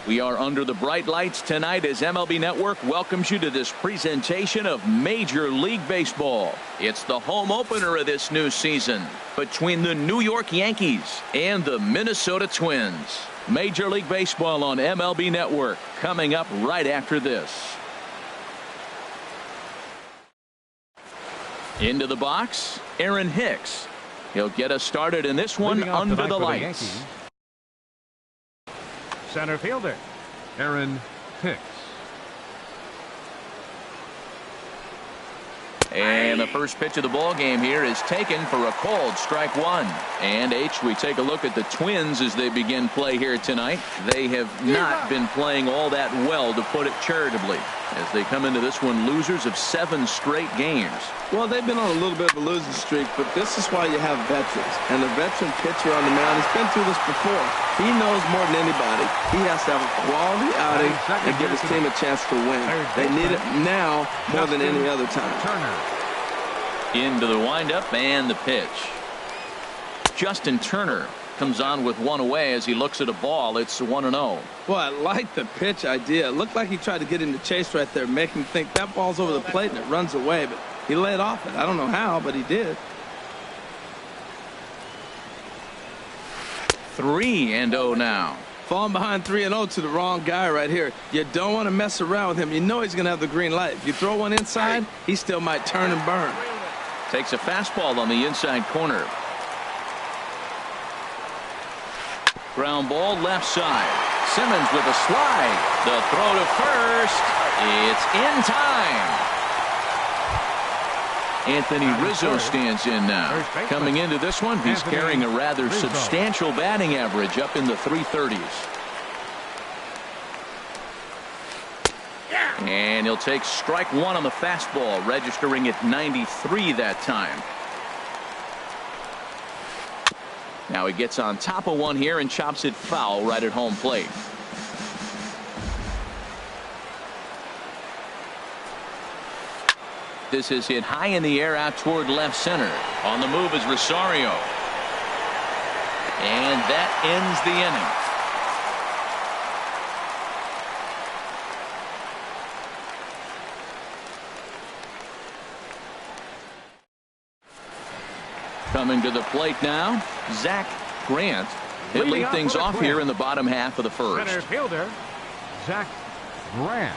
We are under the bright lights tonight as MLB Network welcomes you to this presentation of Major League Baseball. It's the home opener of this new season between the New York Yankees and the Minnesota Twins. Major League Baseball on MLB Network coming up right after this. Into the box, Aaron Hicks. He'll get us started in this one under the lights. Center fielder, Aaron Hicks. And the first pitch of the ball game here is taken for a called strike one. And we take a look at the Twins as they begin play here tonight. They have not been playing all that well, to put it charitably, as they come into this one losers of 7 straight games. Well, they've been on a little bit of a losing streak, but this is why you have veterans. And the veteran pitcher on the mound has been through this before. He knows more than anybody. He has to have a quality outing and give his team a chance to win. They need it now more than any other time. Into the windup and the pitch. Justin Turner comes on with one away as he looks at a ball. It's 1-0. Well, I like the pitch idea. It looked like he tried to get into chase right there, make him think that ball's over the plate and it runs away, but he laid off it. I don't know how, but he did. 3-0 now. Falling behind 3-0 to the wrong guy right here. You don't want to mess around with him. You know he's going to have the green light. If you throw one inside, he still might turn and burn. Takes a fastball on the inside corner. Ground ball left side. Simmons with a slide. The throw to first. It's in time. Anthony Rizzo stands in now. Coming into this one, he's carrying a rather substantial batting average up in the 330s. And he'll take strike one on the fastball, registering at 93 that time. Now he gets on top of one here and chops it foul right at home plate. This is hit high in the air out toward left center. On the move is Rosario. And that ends the inning. Coming to the plate now, Zach Grant. He'll lead things off here in the bottom half of the first. Center fielder, Zach Grant.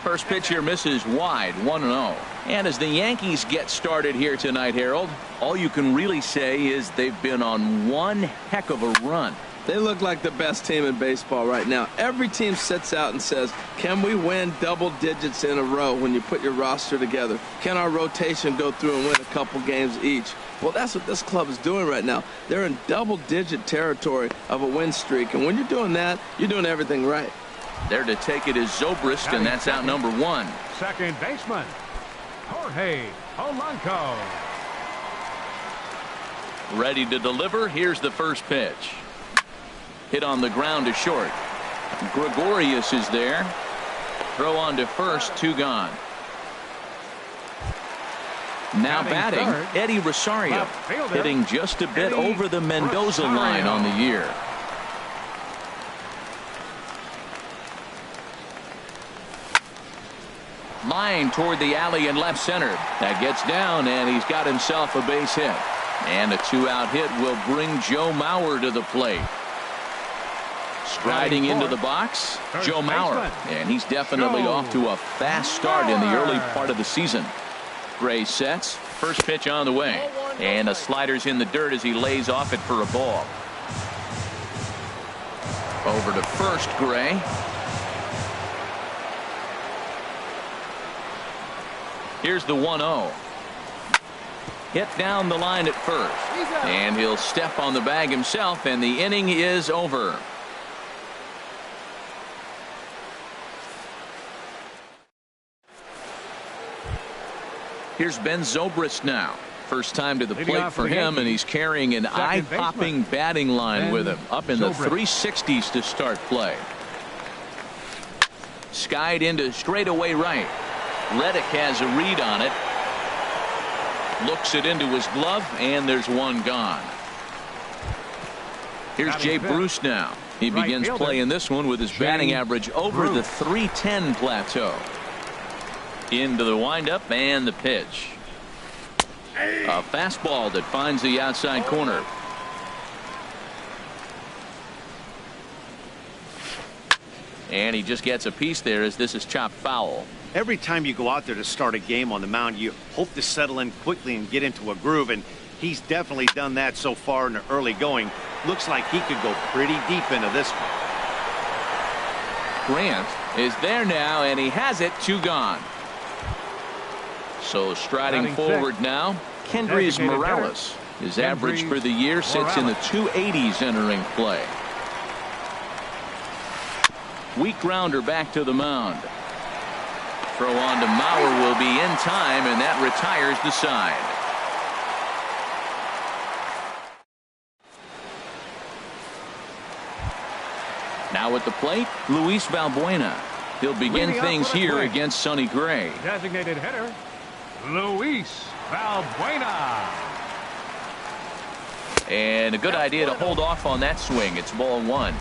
First pitch here misses wide, 1-0. And as the Yankees get started here tonight, Harold, all you can really say is they've been on one heck of a run. They look like the best team in baseball right now. Every team sits out and says, can we win double digits in a row when you put your roster together? Can our rotation go through and win a couple games each? Well, that's what this club is doing right now. They're in double-digit territory of a win streak. And when you're doing that, you're doing everything right. There to take it is Zobrist, and that's out number one. Second baseman, Jorge Polanco. Ready to deliver. Here's the first pitch. Hit on the ground to short. Gregorius is there. Throw on to first, 2 gone. Now batting, Eddie Rosario, hitting just a bit over the Mendoza line on the year. Line toward the alley in left center. That gets down, and he's got himself a base hit. And a 2-out hit will bring Joe Mauer to the plate. Striding into the box, Joe Mauer, and he's definitely off to a fast start in the early part of the season. Gray sets, first pitch on the way, and a slider's in the dirt as he lays off it for a ball. Over to first, Gray. Here's the 1-0. Hit down the line at first, and he'll step on the bag himself, and the inning is over. Here's Ben Zobrist now. First time to the plate for him, and he's carrying an eye-popping batting line with him. Up in the 360s to start play. Skied into straightaway right. Reddick has a read on it. Looks it into his glove, and there's one gone. Here's Jay Bruce now. He begins play in this one with his batting average over the .310 plateau. Into the windup and the pitch. A fastball that finds the outside corner. And he just gets a piece there as this is chopped foul. Every time you go out there to start a game on the mound, you hope to settle in quickly and get into a groove, and he's definitely done that so far in the early going. Looks like he could go pretty deep into this one. Grant is there now, and he has it. 2 gone. So striding forward now, Kendrys Morales. His average for the year sits in the 280s entering play. Weak grounder back to the mound. Throw on to Mauer will be in time, and that retires the side. Now at the plate, Luis Valbuena. He'll begin things here against Sonny Gray. Designated hitter, Luis Valbuena. And a good idea to hold off on that swing. It's ball 1.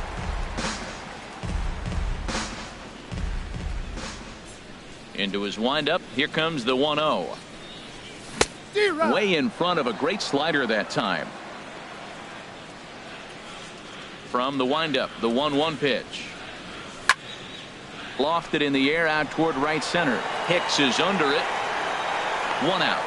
Into his windup. Here comes the 1-0. Way in front of a great slider that time. From the windup, the 1-1 pitch. Lofted in the air out toward right center. Hicks is under it. 1 out.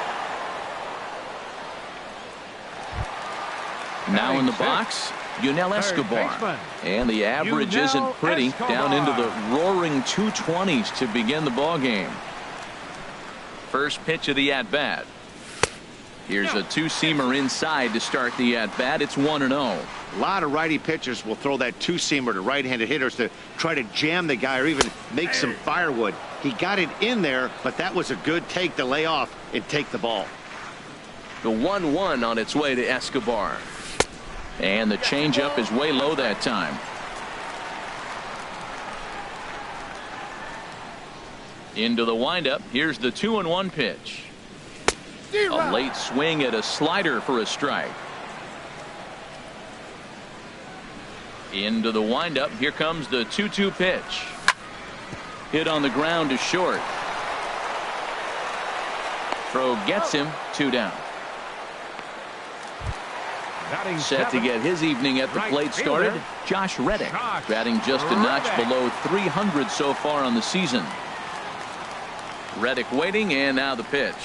Now in the box, Yunel Escobar. And the average isn't pretty. Down into the roaring 220s to begin the ball game. First pitch of the at-bat. Here's a 2-seamer inside to start the at-bat. It's 1-0. A lot of righty pitchers will throw that 2-seamer to right-handed hitters to try to jam the guy or even make some firewood. He got it in there, but that was a good take to lay off and take the ball. The 1-1 on its way to Escobar. And the changeup is way low that time. Into the windup. Here's the 2-1 pitch. A late swing at a slider for a strike. Into the windup. Here comes the 2-2 pitch. Hit on the ground to short. Throw gets him. 2 down. Set to get his evening at the plate started. Josh Reddick batting just a notch below 300 so far on the season. Reddick waiting, and now the pitch.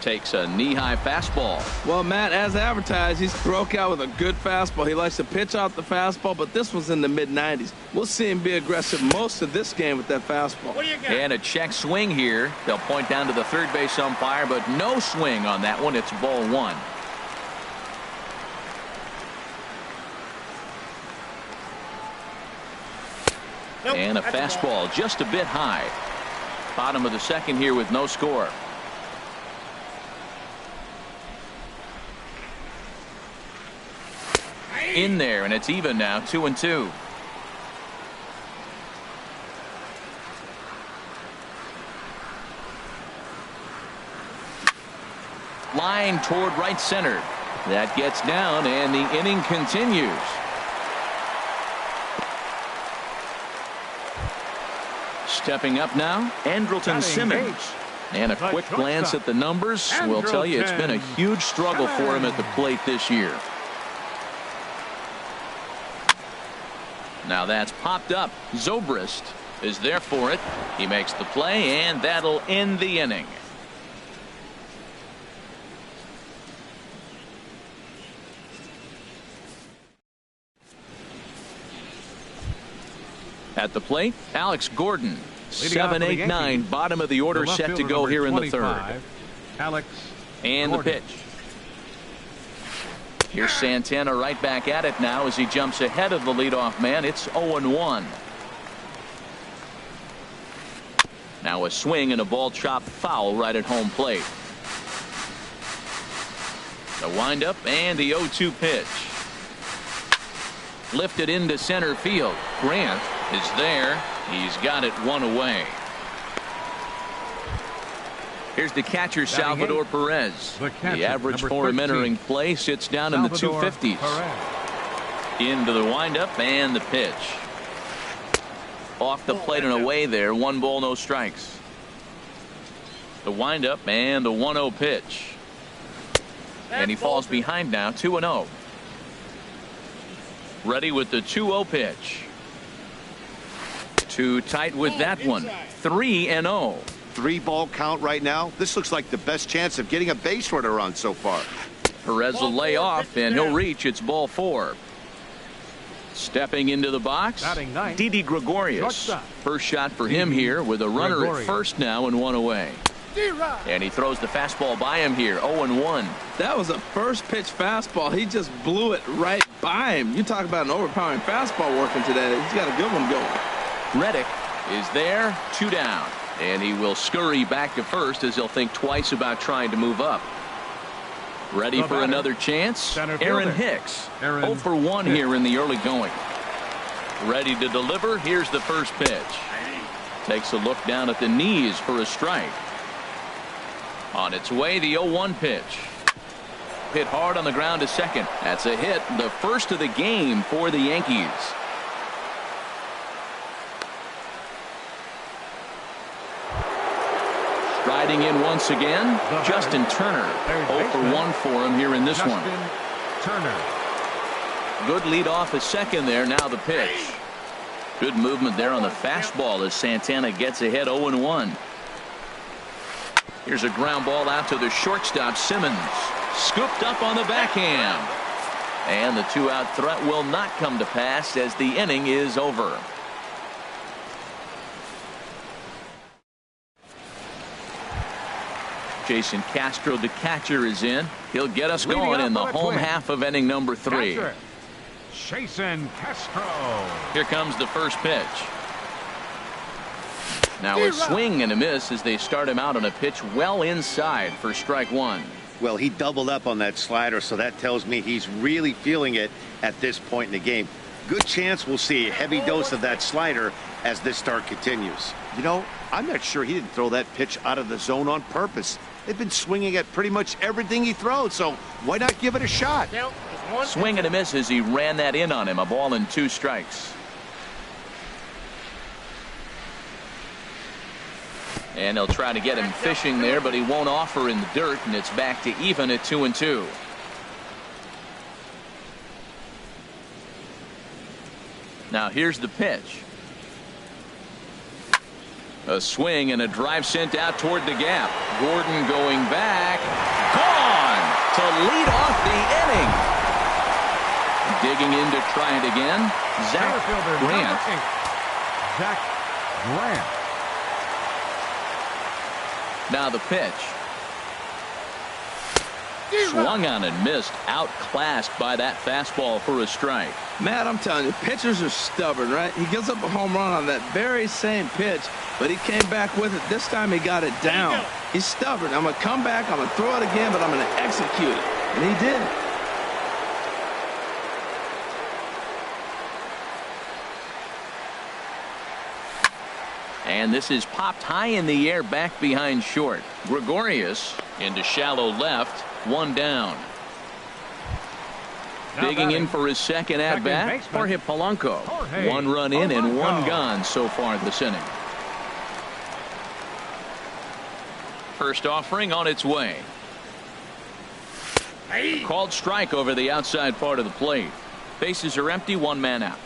Takes a knee-high fastball. Well, Matt, as advertised, he's broke out with a good fastball. He likes to pitch out the fastball, but this one's in the mid-90s. We'll see him be aggressive most of this game with that fastball. And a check swing here. They'll point down to the third base umpire, but no swing on that one. It's ball 1. And a fastball just a bit high. Bottom of the second here with no score. In there, and it's even now. 2-2. Line toward right center. That gets down, and the inning continues. Stepping up now, Andrelton Simmons. And a quick glance at the numbers will tell you it's been a huge struggle for him at the plate this year. Now that's popped up. Zobrist is there for it. He makes the play, and that'll end the inning. At the plate, Alex Gordon. 7, 8, 9, bottom of the order, set to go here in the third. Alex and Gordon. The pitch. Here's Santana right back at it now as he jumps ahead of the leadoff man. It's 0-1. Now a swing and a ball chopped foul right at home plate. The windup and the 0-2 pitch. Lifted into center field. Grant is there. He's got it 1 away. Here's the catcher, Salvador Perez. The average for him entering play sits down in the 250s. Into the windup and the pitch. Off the plate and away there. 1 ball, no strikes. The windup and the 1-0 pitch. And he falls behind now, 2-0. Ready with the 2-0 pitch. Too tight with that one. 3-0. 3-ball count right now. This looks like the best chance of getting a base runner on so far. Perez will lay off and he'll reach. It's ball 4. Stepping into the box, Didi Gregorius. First shot for him here with a runner at first now and 1 away. And he throws the fastball by him here. 0-1. That was a first pitch fastball. He just blew it right by him. You talk about an overpowering fastball working today. He's got a good one going. Reddick is there, 2 down. And he will scurry back to first as he'll think twice about trying to move up. Ready for another chance. Aaron Hicks. 0 for 1 here in the early going. Ready to deliver. Here's the first pitch. Takes a look down at the knees for a strike. On its way, the 0-1 pitch. Hit hard on the ground to second. That's a hit, the first of the game for the Yankees. Striding in once again, Justin Turner. 0 for 1 for him here in this one. Good lead off at second there. Now the pitch. Good movement there on the fastball as Santana gets ahead 0-1. Here's a ground ball out to the shortstop, Simmons. Scooped up on the backhand. And the 2-out threat will not come to pass as the inning is over. Jason Castro, the catcher, is in. He'll get us going in the home half of inning number 3. Jason Castro. Here comes the first pitch. Now a swing and a miss as they start him out on a pitch well inside for strike 1. Well, he doubled up on that slider, so that tells me he's really feeling it at this point in the game. Good chance we'll see a heavy dose of that slider as this start continues. You know, I'm not sure he didn't throw that pitch out of the zone on purpose. They've been swinging at pretty much everything he throws, so why not give it a shot? Swing and a miss as he ran that in on him. A ball and 2 strikes. And they'll try to get him fishing there, but he won't offer in the dirt, and it's back to even at 2-2. Now here's the pitch. A swing and a drive sent out toward the gap. Gordon going back. Gone to lead off the inning. Digging in to try it again. Zach Grant. Zach Grant. Now the pitch. Swung on and missed. Outclassed by that fastball for a strike. Matt, I'm telling you, pitchers are stubborn, right? He gives up a home run on that very same pitch, but he came back with it. This time he got it down. He's stubborn. I'm going to come back, I'm going to throw it again, but I'm going to execute it. And he did. And this is popped high in the air back behind short. Gregorius into shallow left. 1 down. Digging in for his second at bat, Jorge Polanco. 1 run in and 1 gone so far this inning. First offering on its way. Called strike over the outside part of the plate. Bases are empty, 1 man out.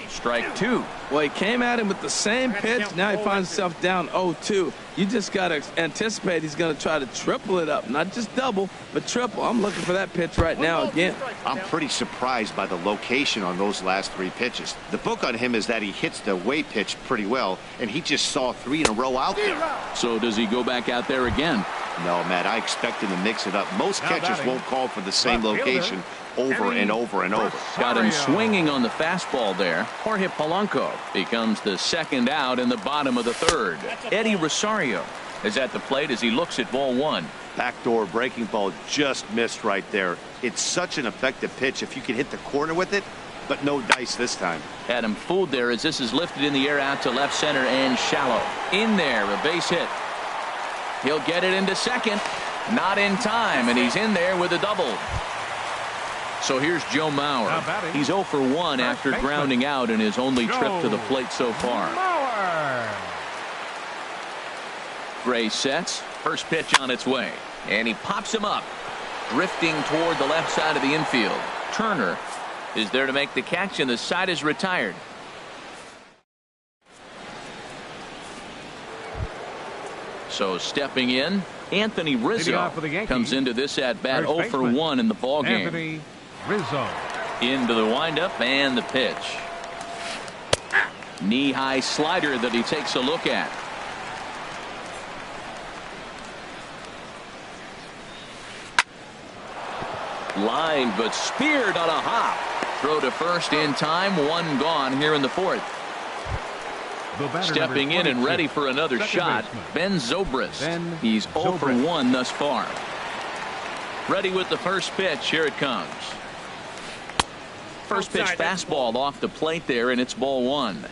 Strike 2. Well, he came at him with the same pitch. Now he finds himself down 0-2. You just got to anticipate he's going to try to triple it up. Not just double, but triple. I'm looking for that pitch right now again. I'm pretty surprised by the location on those last 3 pitches. The book on him is that he hits the away pitch pretty well, and he just saw 3 in a row out there. So does he go back out there again? No, Matt, I expect him to mix it up. Most catchers won't call for the same location over and over and over. Got him swinging on the fastball there. Jorge Polanco becomes the second out in the bottom of the 3rd. Eddie Rosario is at the plate as he looks at ball 1. Backdoor breaking ball just missed right there. It's such an effective pitch if you can hit the corner with it, but no dice this time. Had him fooled there as this is lifted in the air out to left center and shallow. In there, a base hit. He'll get it into second. Not in time, and he's in there with a double. So here's Joe Mauer. He's 0 for 1 after grounding out in his only trip to the plate so far. Gray sets. First pitch on its way. And he pops him up. Drifting toward the left side of the infield. Turner is there to make the catch, and the side is retired. So stepping in, Anthony Rizzo comes into this at bat 0 for 1 in the ball game. Anthony Rizzo. Into the windup and the pitch. Knee-high slider that he takes a look at. Line, but speared on a hop. Throw to first in time. One gone here in the fourth. Stepping in and ready for another shot, Ben Zobrist. He's 0 for 1 thus far. Ready with the first pitch. Here it comes. First pitch fastball off the plate there, and it's ball 1.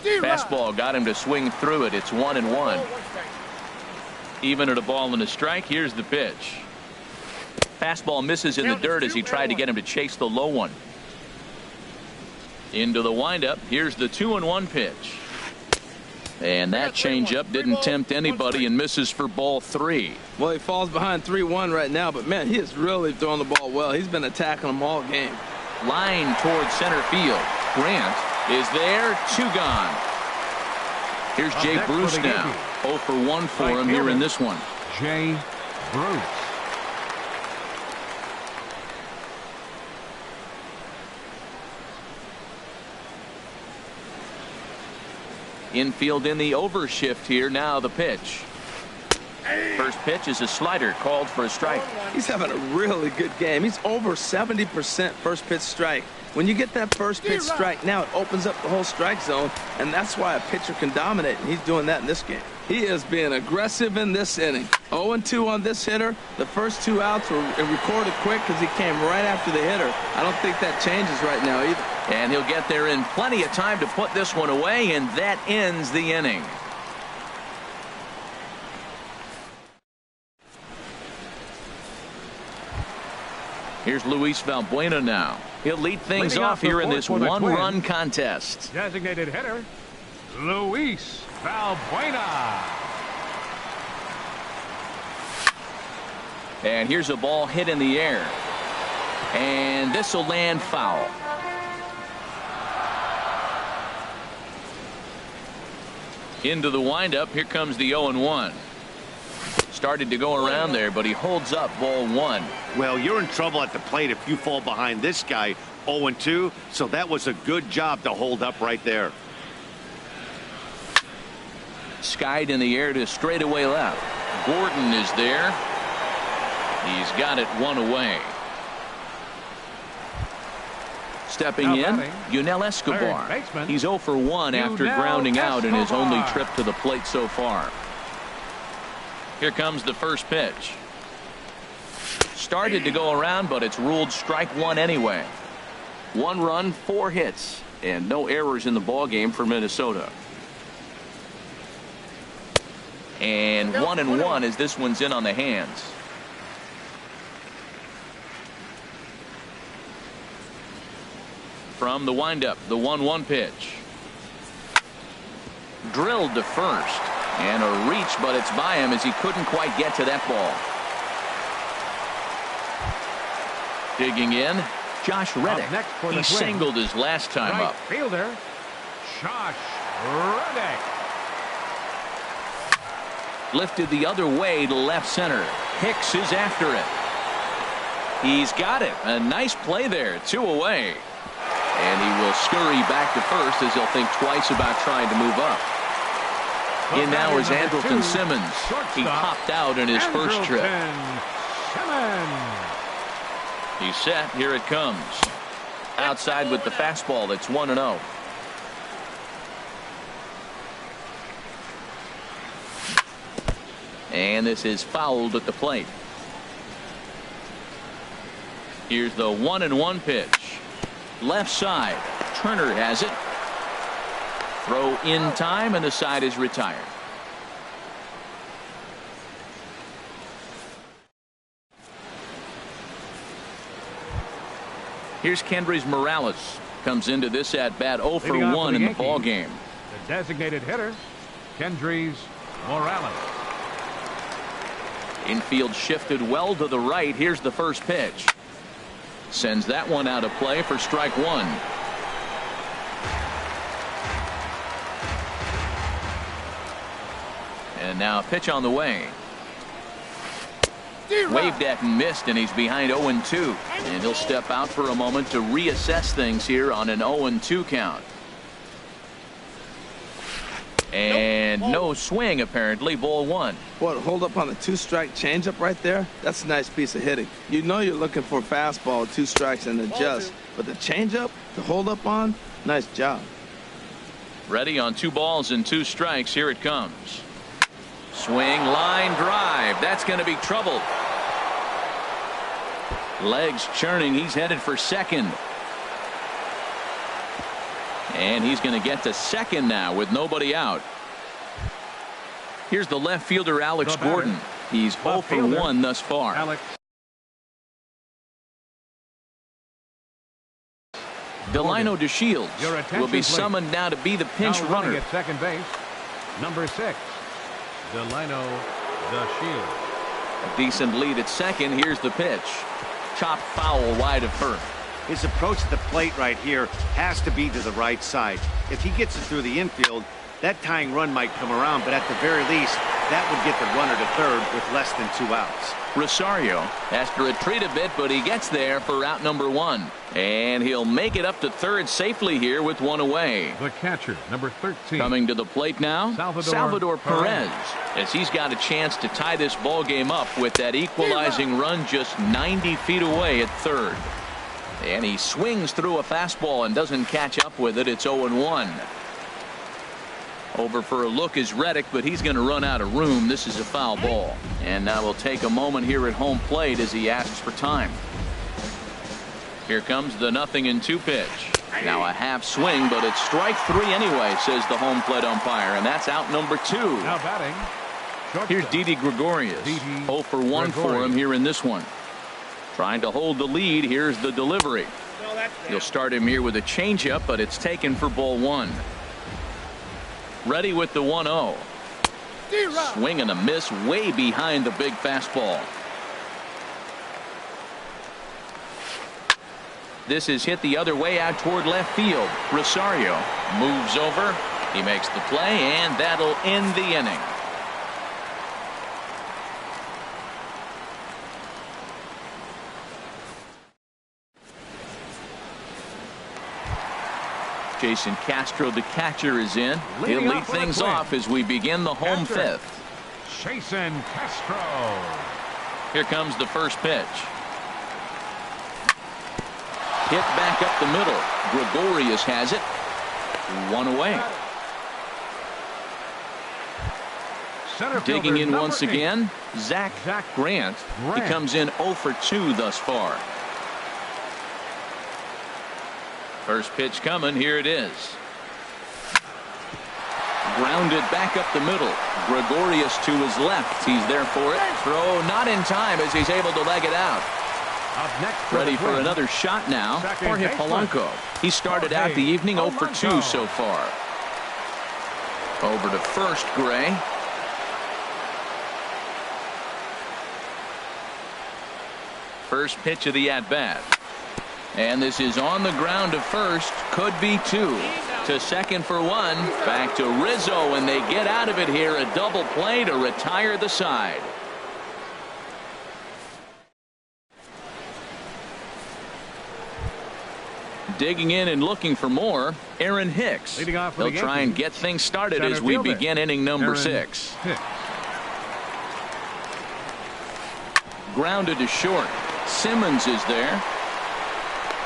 Fastball got him to swing through it. It's 1-1. Even at a ball and a strike. Here's the pitch. Fastball misses in the dirt as he tried to get him to chase the low one. Into the windup. Here's the 2-1 pitch. And that changeup didn't tempt anybody and misses for ball 3. Well, he falls behind 3-1 right now, but man, he is really throwing the ball well. He's been attacking them all game. Line towards center field. Grant is there. 2 gone. Here's Jay Bruce now. 0 for 1 for him here in this one. Jay Bruce. Infield in the overshift here. Now the pitch. First pitch is a slider called for a strike. He's having a really good game. He's over 70% first pitch strike. When you get that first pitch strike, now it opens up the whole strike zone, and that's why a pitcher can dominate, and he's doing that in this game. He is being aggressive in this inning. 0-2 on this hitter. The first 2 outs were recorded quick because he came right after the hitter. I don't think that changes right now either. And he'll get there in plenty of time to put this one away, and that ends the inning. Here's Luis Valbuena now. He'll lead things off here in this one-run contest. Designated hitter, Luis Valbuena. And here's a ball hit in the air. And this will land foul. Into the windup. Here comes the 0-1. Started to go around there, but he holds up ball 1. Well, you're in trouble at the plate if you fall behind this guy 0-2, so that was a good job to hold up right there. Skied in the air to straightaway left. Gordon is there. He's got it 1 away. Stepping in, Yunel Escobar. He's 0 for 1 after grounding out in his only trip to the plate so far. Here comes the first pitch. Started to go around, but it's ruled strike 1 anyway. 1 run, 4 hits, and no errors in the ball game for Minnesota. And 1-1 as this one's in on the hands. From the windup, the 1-1 pitch. Drilled to first. And a reach, but it's by him as he couldn't quite get to that ball. Digging in, Josh Reddick. He singled his last time up. Fielder, Josh Reddick. Lifted the other way to left center. Hicks is after it. He's got it. A nice play there. 2 away. And he will scurry back to first as he'll think twice about trying to move up. In now is Andrelton Simmons. He popped out in his first trip. He's set. Here it comes. Outside with the fastball. It's 1-0. And this is fouled at the plate. Here's the 1-1 pitch. Left side. Turner has it. Throw in time, and the side is retired. Here's Kendrys Morales. Comes into this at bat 0 for 1 in the ball game. The designated hitter, Kendrys Morales. Infield shifted well to the right. Here's the first pitch. Sends that one out of play for strike one. And now a pitch on the way. Waved at and missed, and he's behind 0-2. And he'll step out for a moment to reassess things here on an 0-2 count. And no swing, apparently. Ball one. What, hold up on the 2-strike changeup right there? That's a nice piece of hitting. You know you're looking for a fastball, 2 strikes, and adjust. But the changeup, the hold up on, nice job. Ready on 2 balls and 2 strikes. Here it comes. Swing, line drive. That's going to be trouble. Legs churning. He's headed for second. And he's going to get to second now with nobody out. Here's the left fielder, Alex Gordon. He's 0 for 1 thus far. Alex. Delino DeShields will be summoned now to be the pinch runner. At second base, number 6, Delino DeShields. A decent lead at second. Here's the pitch. Chopped foul wide of first. His approach to the plate right here has to be to the right side. If he gets it through the infield, that tying run might come around, but at the very least, that would get the runner to third with less than 2 outs. Rosario has to retreat a bit, but he gets there for out number 1. And he'll make it up to third safely here with 1 away. The catcher, number 13. Coming to the plate now, Salvador Perez, as he's got a chance to tie this ball game up with that equalizing run just 90 feet away at third. And he swings through a fastball and doesn't catch up with it. It's 0-1. Over for a look is Reddick, but he's going to run out of room. This is a foul ball. And now we'll take a moment here at home plate as he asks for time. Here comes the 0-2 pitch. Now a half swing, but it's strike 3 anyway, says the home plate umpire. And that's out number 2. Now batting. Here's Didi Gregorius. 0 for 1 for him here in this one. Trying to hold the lead. Here's the delivery. You'll start him here with a changeup, but it's taken for ball 1. Ready with the 1-0. Swing and a miss way behind the big fastball. This is hit the other way out toward left field. Rosario moves over. He makes the play, and that'll end the inning. Jason Castro, the catcher, is in. He'll lead things off as we begin the home 5th. Jason Castro. Here comes the first pitch. Hit back up the middle. Gregorius has it. 1 away. Digging in once again, Zach Grant. He comes in 0 for 2 thus far. First pitch coming. Here it is. Grounded back up the middle. Gregorius to his left. He's there for it. Throw not in time as he's able to leg it out. Up next, ready for another shot now. Jorge Polanco. He started out the evening 0 for 2 so far. Over to first, Gray. First pitch of the at-bat. And this is on the ground to first. Could be 2. To second for 1. Back to Rizzo, and they get out of it here. A double play to retire the side. Digging in and looking for more, Aaron Hicks. They'll try and get things started as we begin inning number 6. Grounded to short. Simmons is there.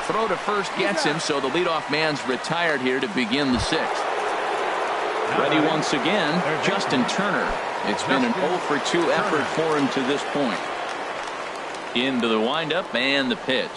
Throw to first gets him, so the leadoff man's retired here to begin the 6th. Ready once again, Justin Turner. It's been an 0 for 2 effort for him to this point. Into the windup and the pitch.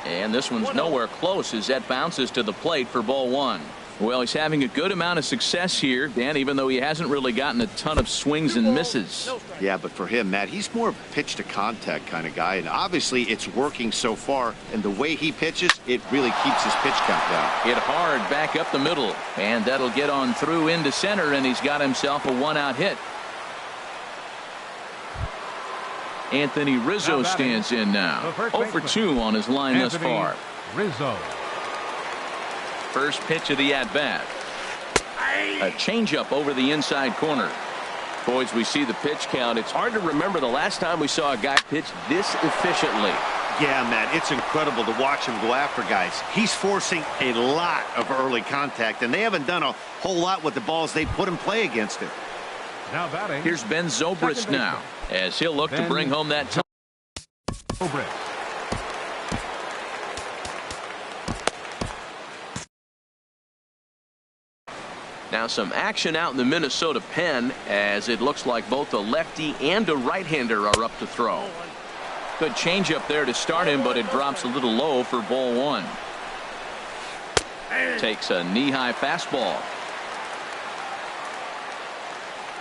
And this one's nowhere close as that bounces to the plate for ball 1. Well, he's having a good amount of success here, Dan, even though he hasn't really gotten a ton of swings and misses. Yeah, but for him, Matt, he's more of a pitch-to-contact kind of guy, and obviously it's working so far, and the way he pitches, it really keeps his pitch count down. Hit hard back up the middle, and that'll get on through into center, and he's got himself a one-out hit. Anthony Rizzo stands in now. 0 for 2 on his line thus far. Rizzo. First pitch of the at-bat. A changeup over the inside corner. Boys, we see the pitch count. It's hard to remember the last time we saw a guy pitch this efficiently. Yeah, Matt, it's incredible to watch him go after guys. He's forcing a lot of early contact, and they haven't done a whole lot with the balls they put in play against him. Now batting. Here's Ben Zobrist now, as he'll look to bring home that time. Zobrist. Now some action out in the Minnesota pen, as it looks like both a lefty and a right-hander are up to throw. Good changeup there to start him, but it drops a little low for ball one. Takes a knee-high fastball.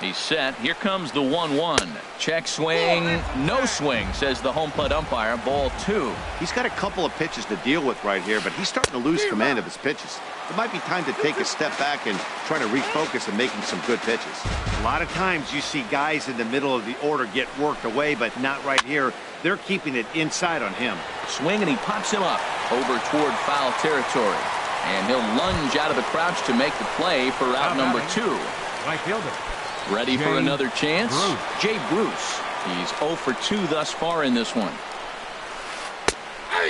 He's set. Here comes the 1-1. Check swing. No swing, says the home plate umpire. Ball two. He's got a couple of pitches to deal with right here, but he's starting to lose command of his pitches. It might be time to take a step back and try to refocus on making some good pitches. A lot of times you see guys in the middle of the order get worked away, but not right here. They're keeping it inside on him. Swing, and he pops him up over toward foul territory. And he'll lunge out of the crouch to make the play for out number two. Right fielder. Ready for another chance? Jay Bruce. He's 0 for 2 thus far in this one.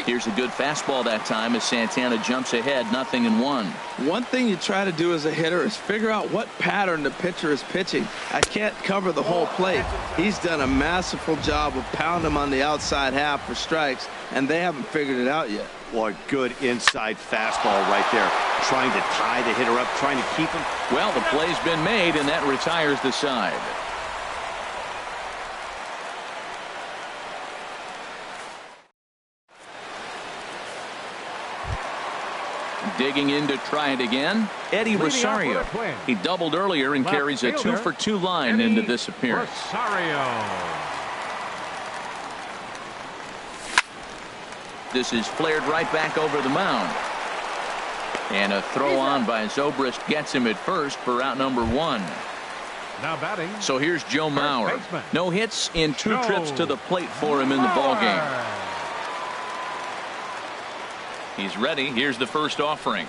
Here's a good fastball that time as Santana jumps ahead, 0-1. One thing you try to do as a hitter is figure out what pattern the pitcher is pitching. I can't cover the whole plate. He's done a masterful job of pounding him on the outside half for strikes, and they haven't figured it out yet. Well, a good inside fastball right there. Trying to tie the hitter up, trying to keep him. Well, the play's been made, and that retires the side. Digging in to try it again, Eddie Rosario. He doubled earlier and carries a 2 for 2 line into this appearance. Rosario. This is flared right back over the mound. And a throw on by Zobrist gets him at first for out number 1. Now batting. So here's Joe Mauer. No hits in 2 trips to the plate for him in the ballgame. He's ready. Here's the first offering.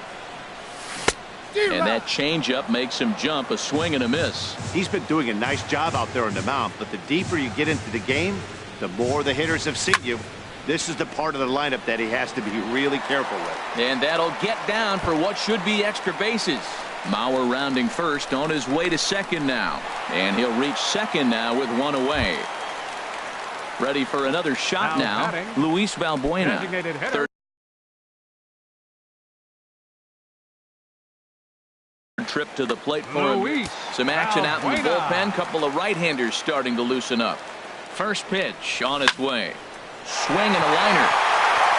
And that changeup makes him jump. A swing and a miss. He's been doing a nice job out there on the mound, but the deeper you get into the game, the more the hitters have seen you. This is the part of the lineup that he has to be really careful with. And that'll get down for what should be extra bases. Mauer rounding first, on his way to second now. And he'll reach second now with 1 away. Ready for another shot now. Luis Valbuena. Third trip to the plate for him. Some action out in the bullpen. Couple of right-handers starting to loosen up. First pitch on its way. Swing and a liner.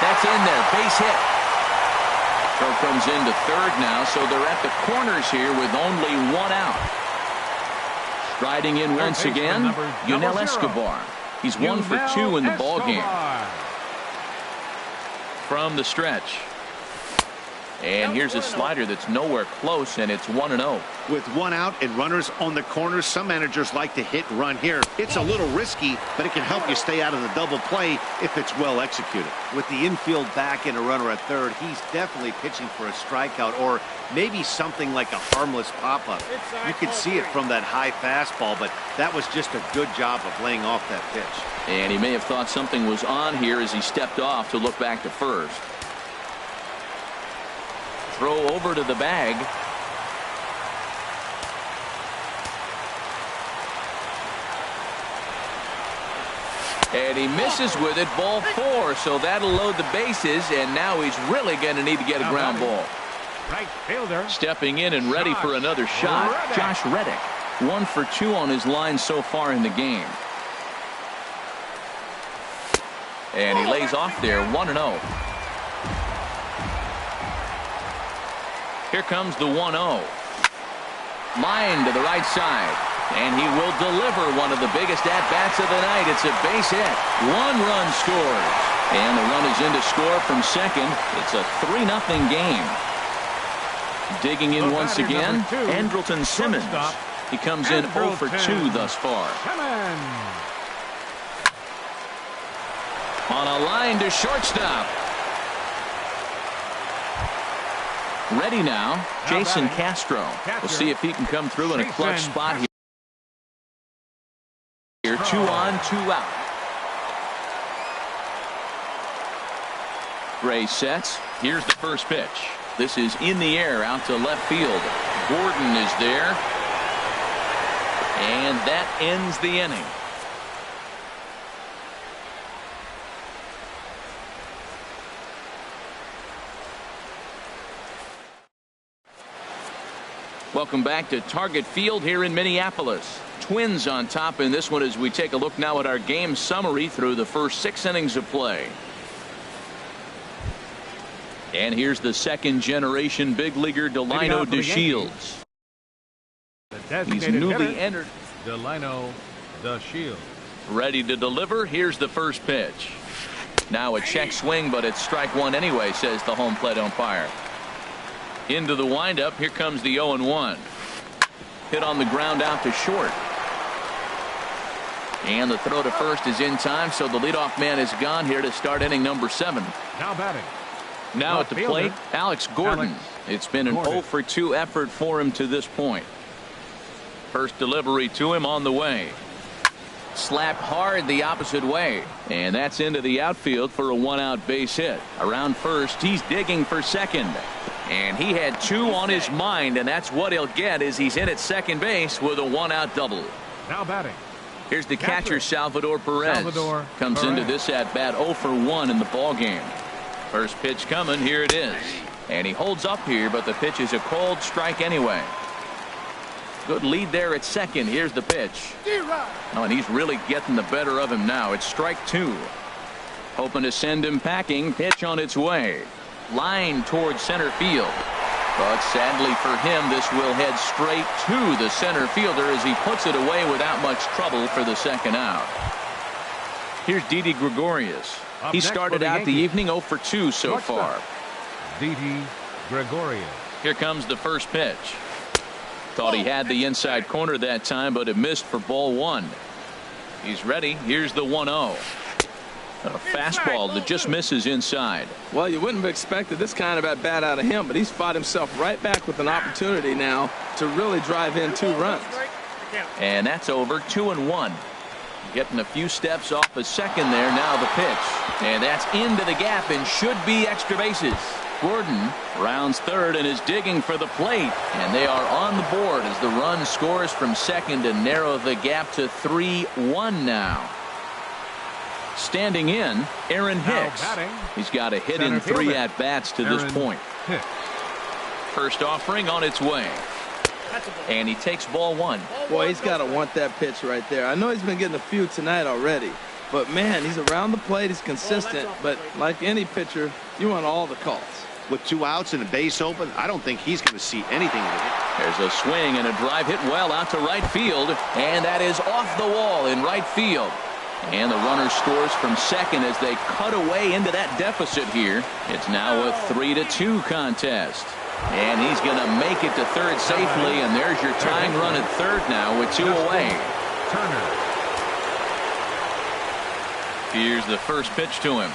That's in there. Base hit. Throw comes into third now, so they're at the corners here with only 1 out. Striding in once again, Yunel Escobar. He's 1 for 2 in the ballgame. From the stretch. And here's a slider that's nowhere close, and it's 1-0. With 1 out and runners on the corners, some managers like to hit and run here. It's a little risky, but it can help you stay out of the double play if it's well executed. With the infield back and a runner at third, he's definitely pitching for a strikeout or maybe something like a harmless pop-up. You could see it from that high fastball, but that was just a good job of laying off that pitch. And he may have thought something was on here as he stepped off to look back to first. Throw over to the bag. And he misses with it. Ball 4. So that'll load the bases. And now he's really going to need to get a ground ball. Right fielder. Stepping in and ready for another shot. Josh Reddick. 1 for 2 on his line so far in the game. And he lays off there. 1-0. Here comes the 1-0. Line to the right side. And he will deliver one of the biggest at-bats of the night. It's a base hit. 1 run scores. And the run is in to score from second. It's a 3-0 game. Digging in once again, Andrelton Simmons. He comes in 0 for 2 thus far. On a line to shortstop. Ready now, Jason Castro. We'll see if he can come through in a clutch spot here. 2 on, 2 out. Gray sets. Here's the first pitch. This is in the air out to left field. Gordon is there. And that ends the inning. Welcome back to Target Field here in Minneapolis. Twins on top in this one as we take a look now at our game summary through the first 6 innings of play. And here's the second generation big leaguer Delino DeShields. He's newly entered. Delino DeShields. Ready to deliver. Here's the first pitch. Now a check swing, but it's strike 1 anyway, says the home plate umpire. Into the windup. Here comes the 0-1. Hit on the ground out to short. And the throw to first is in time, so the leadoff man is gone here to start inning number 7. Now batting. Now at the plate, Alex Gordon. It's been an 0 for 2 effort for him to this point. First delivery to him on the way. Slapped hard the opposite way. And that's into the outfield for a 1-out base hit. Around first, he's digging for second. And he had 2 on his mind, and that's what he'll get as he's in at second base with a 1-out double. Now batting. Here's the catcher, Salvador Perez. Comes into this at bat 0 for 1 in the ball game. First pitch coming. Here it is. And he holds up here, but the pitch is a cold strike anyway. Good lead there at second. Here's the pitch. Oh, and he's really getting the better of him now. It's strike 2. Hoping to send him packing. Pitch on its way. Line towards center field. But sadly for him, this will head straight to the center fielder as he puts it away without much trouble for the second out. Here's Didi Gregorius. He started out the evening 0 for 2 so far. Didi Gregorius. Here comes the first pitch. Thought he had the inside corner that time, but it missed for ball 1. He's ready. Here's the 1-0. A fastball that just misses inside. Well, you wouldn't have expected this kind of at bat out of him, but he's fought himself right back with an opportunity now to really drive in 2 runs. And that's over. 2-1. Getting a few steps off a second there. Now the pitch. And that's into the gap and should be extra bases. Gordon rounds third and is digging for the plate. And they are on the board as the run scores from second to narrow the gap to 3-1 now. Standing in, Aaron Hicks. He's got a hit in 3 at-bats to this point. First offering on its way. And he takes ball 1. Boy, he's got to want that pitch right there. I know he's been getting a few tonight already. But, man, he's around the plate. He's consistent. But like any pitcher, you want all the calls. With 2 outs and a base open, I don't think he's going to see anything with it. There's a swing and a drive hit well out to right field. And that is off the wall in right field. And the runner scores from second as they cut away into that deficit here. It's now a 3-2 contest. And he's going to make it to third safely. And there's your tying run at third now with 2 away. Turner. Here's the first pitch to him.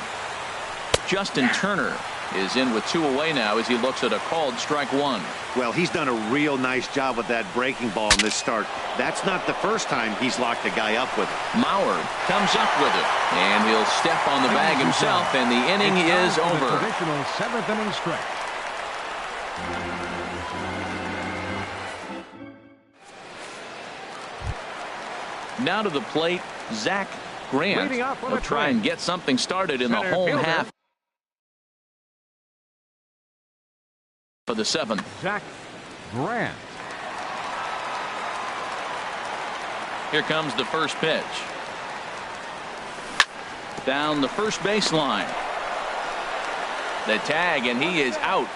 Justin Turner is in with 2 away now as he looks at a called strike 1. Well, he's done a real nice job with that breaking ball in this start. That's not the first time he's locked a guy up with it. Mauer comes up with it, and he'll step on the bag himself, and the inning is over. Traditional 7th inning stretch. Now to the plate, Zach Grant will try and get something started in the home half for the 7th. Zach Grant. Here comes the first pitch. Down the first baseline. The tag, and he is out.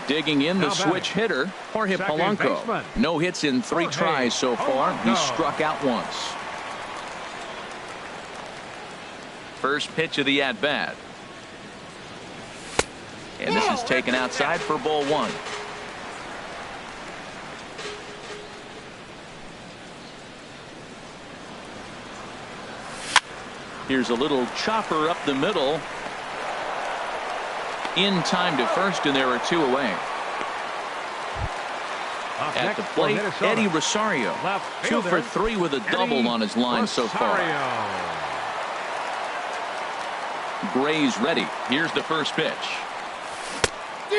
Digging in the switch hitter, Jorge Polanco. No hits in 3 tries so far. He struck out once. First pitch of the at-bat. And this is taken outside for ball 1. Here's a little chopper up the middle. In time to first, and there are 2 away. At the plate, Eddie Rosario. 2 for 3 with a double on his line so far. Gray's ready. Here's the first pitch.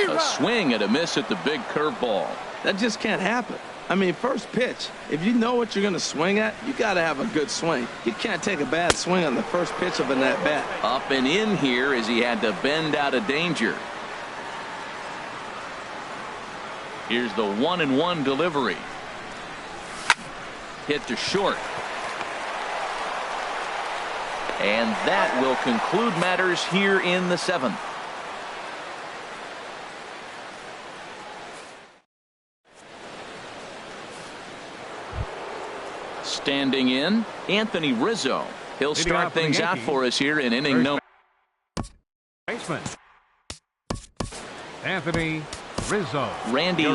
A swing and a miss at the big curveball. That just can't happen. I mean, first pitch, if you know what you're going to swing at, you got to have a good swing. You can't take a bad swing on the first pitch of an at-bat. Up and in here as he had to bend out of danger. Here's the 1-1 delivery. Hit to short. And that will conclude matters here in the 7th. Standing in, Anthony Rizzo. He'll start things out for us here in inning number. Baseman Anthony Rizzo. Randy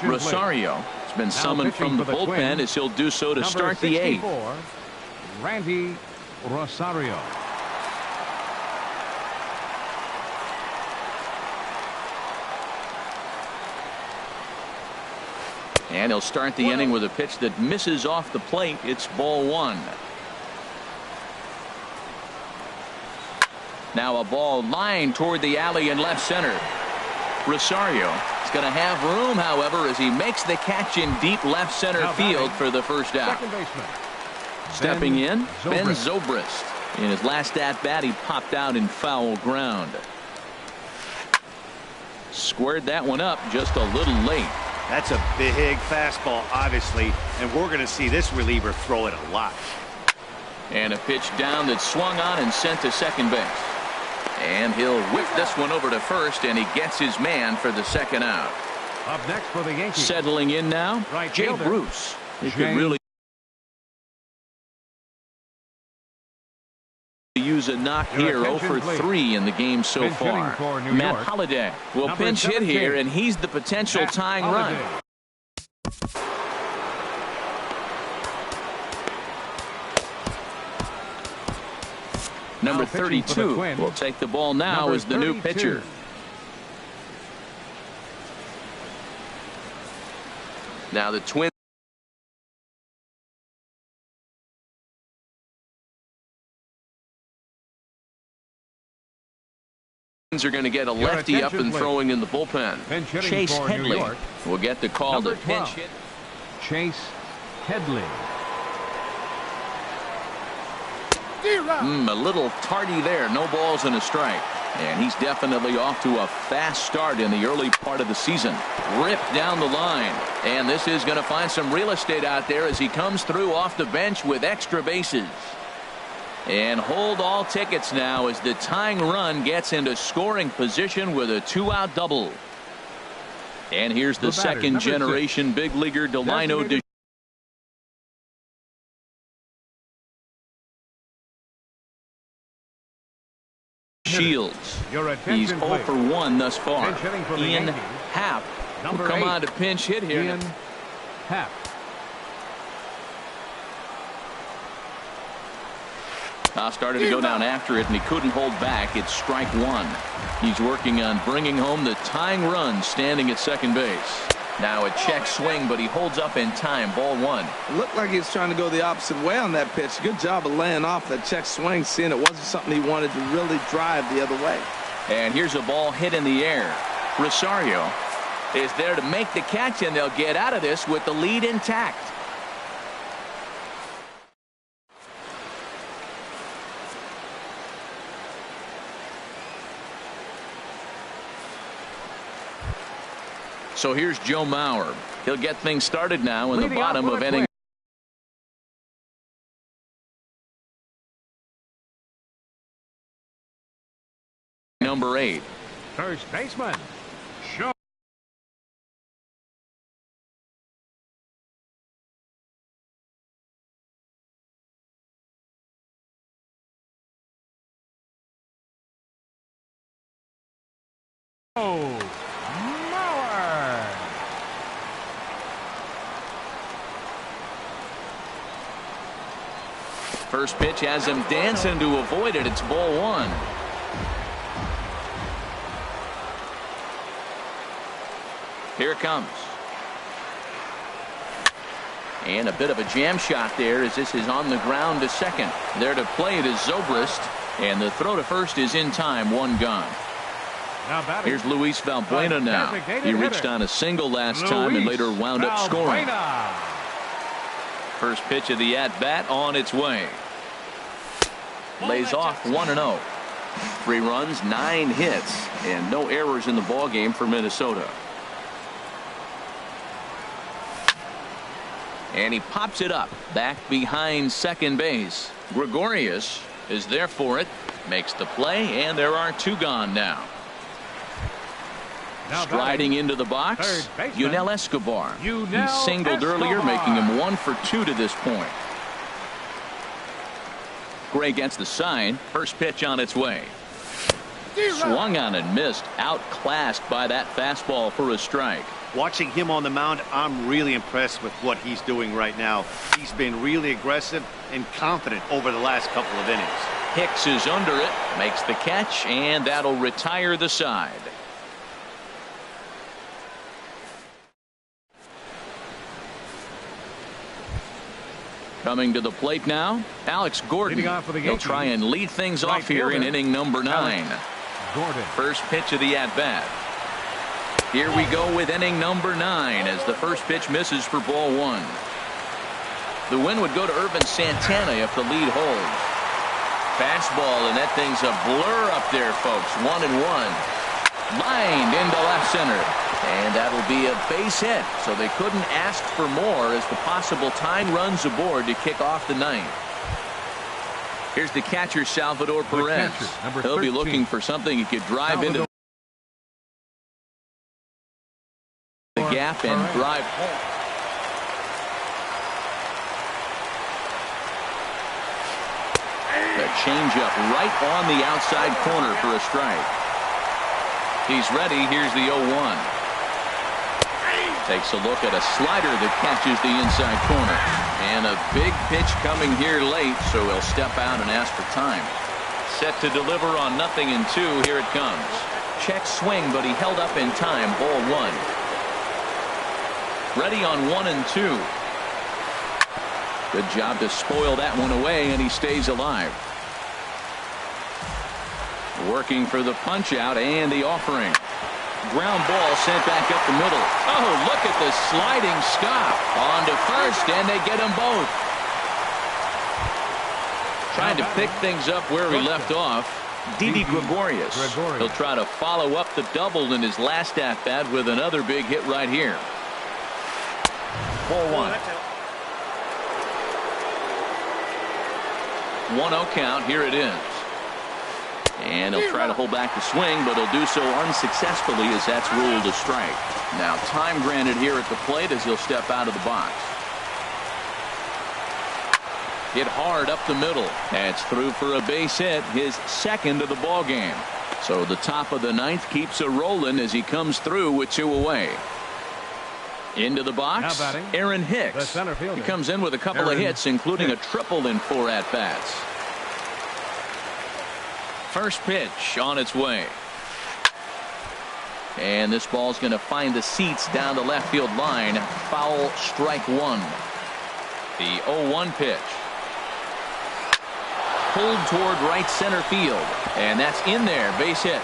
Rosario has been summoned from the bullpen as he'll do so to start the 8th. Randy Rosario. And he'll start the inning with a pitch that misses off the plate. It's ball 1. Now a ball lined toward the alley in left center. Rosario is going to have room, however, as he makes the catch in deep left center field for the first out. Stepping in, Ben Zobrist. In his last at-bat, he popped out in foul ground. Squared that one up just a little late. That's a big fastball, obviously, and we're going to see this reliever throw it a lot. And a pitch down that swung on and sent to second base. And he'll whip this one over to first, and he gets his man for the second out. Up next for the Yankees. Settling in now, Jay Bruce. He could really use a knock here. 0 for 3 in the game so far. Matt Holliday will pinch hit here, and he's the potential tying run. Number 32 will take the ball now as the new pitcher. Now the Twins are going to get a lefty up and throwing in the bullpen. Chase Headley will get the call to pinch hit. Chase Headley. A little tardy there. No balls and a strike. And he's definitely off to a fast start in the early part of the season. Ripped down the line. And this is going to find some real estate out there as he comes through off the bench with extra bases. And hold all tickets now as the tying run gets into scoring position with a 2-out double. And here's the second generation big leaguer Delino Shields. He's 0 for 1 thus far. Ian Happ will come on to pinch hit here. Ian Happ. Started to go down after it, and he couldn't hold back. It's strike 1. He's working on bringing home the tying run, standing at second base. Now a check swing, but he holds up in time. Ball 1. It looked like he was trying to go the opposite way on that pitch. Good job of laying off that check swing, seeing it wasn't something he wanted to really drive the other way. And here's a ball hit in the air. Rosario is there to make the catch, and they'll get out of this with the lead intact. So here's Joe Mauer. He'll get things started now in the bottom of inning number 8. First baseman Oh, Mauer. First pitch has him dancing to avoid it. It's ball one. Here it comes. And a bit of a jam shot there as this is on the ground to second. There to play it is Zobrist. And the throw to first is in time. One gone. Here's Luis Valbuena now. He reached on a single last time and later wound up scoring. First pitch of the at-bat on its way. Lays off 1-0. 3 runs, 9 hits, and no errors in the ballgame for Minnesota. And he pops it up back behind second base. Gregorius is there for it, makes the play, and there are 2 gone now. Striding into the box, Yunel Escobar. He singled earlier, making him 1 for 2 to this point. Gray gets the sign. First pitch on its way. Swung on and missed. Outclassed by that fastball for a strike. Watching him on the mound, I'm really impressed with what he's doing right now. He's been really aggressive and confident over the last couple of innings. Hicks is under it, makes the catch, and that'll retire the side. Coming to the plate now, Alex Gordon. He'll try and lead things off here in inning number 9. First pitch of the at-bat. Here we go with inning number 9 as the first pitch misses for ball 1. The win would go to Irvin Santana if the lead holds. Fastball, and that thing's a blur up there, folks. 1-1. Lined into left center. And that'll be a base hit, so they couldn't ask for more as the possible tying runs aboard to kick off the 9th. Here's the catcher, Salvador Perez. He'll be looking for something he could drive into the gap and drive home. The changeup right on the outside corner for a strike. He's ready. Here's the 0-1. Takes a look at a slider that catches the inside corner. And a big pitch coming here late, so he'll step out and ask for time. Set to deliver on 0-2. Here it comes. Check swing, but he held up in time. Ball 1. Ready on 1-2. Good job to spoil that one away, and he stays alive. Working for the punch out and the offering. Ground ball sent back up the middle. Oh, look at the sliding stop. On to first, and they get them both. Trying to pick things up where he left off. Didi Gregorius. He'll try to follow up the double in his last at-bat with another big hit right here. Ball 1. 1-0 count. Here it is. And he'll try to hold back the swing, but he'll do so unsuccessfully as that's ruled a strike. Now time granted here at the plate as he'll step out of the box. Hit hard up the middle. That's through for a base hit, his second of the ball game. So the top of the 9th keeps a rolling as he comes through with 2 away. Into the box, Aaron Hicks. He comes in with a couple of hits, including a triple in 4 at-bats. First pitch on its way. And this ball's going to find the seats down the left field line. Foul, strike 1. The 0-1 pitch. Pulled toward right center field. And that's in there. Base hit.